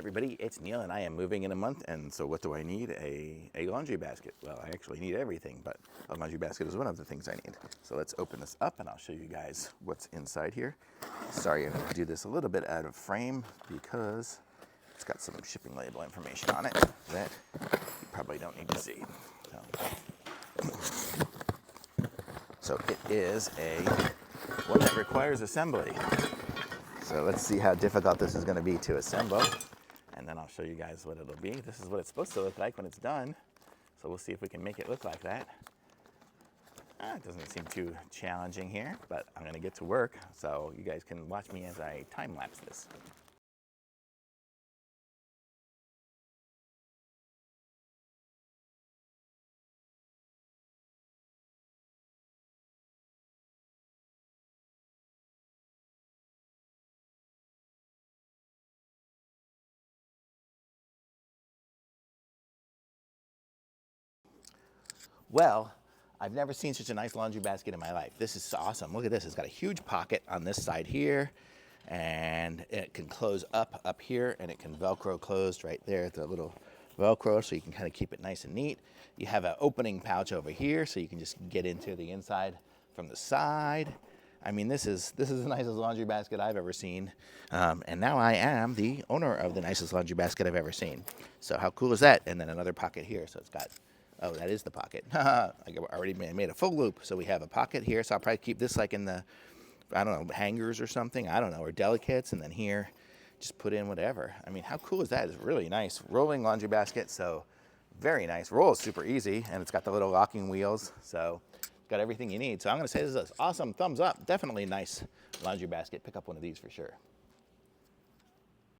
everybody, it's Neil and I am moving in a month, and so what do I need? A laundry basket. Well, I actually need everything, but a laundry basket is one of the things I need. So let's open this up and I'll show you guys what's inside here. Sorry, I'm gonna do this a little bit out of frame because it's got some shipping label information on it that you probably don't need to see. So it is one that requires assembly. So let's see how difficult this is going to be to assemble, and then I'll show you guys what it'll be. This is what it's supposed to look like when it's done, so we'll see if we can make it look like that. It doesn't seem too challenging here, but I'm going to get to work, so you guys can watch me as I time-lapse this. Well, I've never seen such a nice laundry basket in my life. This is awesome. Look at this. It's got a huge pocket on this side here, and it can close up here, and it can Velcro closed right there at the little Velcro, so you can kind of keep it nice and neat. You have an opening pouch over here, so you can just get into the inside from the side. I mean, this is the nicest laundry basket I've ever seen, and now I am the owner of the nicest laundry basket I've ever seen. So how cool is that? And then another pocket here, so it's got, oh, that is the pocket. I already made a full loop, so we have a pocket here, so I'll probably keep this like in the, I don't know, hangers or something, I don't know, or delicates, and then here, just put in whatever. I mean, how cool is that? It's really nice. Rolling laundry basket, so very nice. Roll is super easy, and it's got the little locking wheels, so got everything you need. So I'm gonna say this is awesome, thumbs up. Definitely a nice laundry basket. Pick up one of these for sure.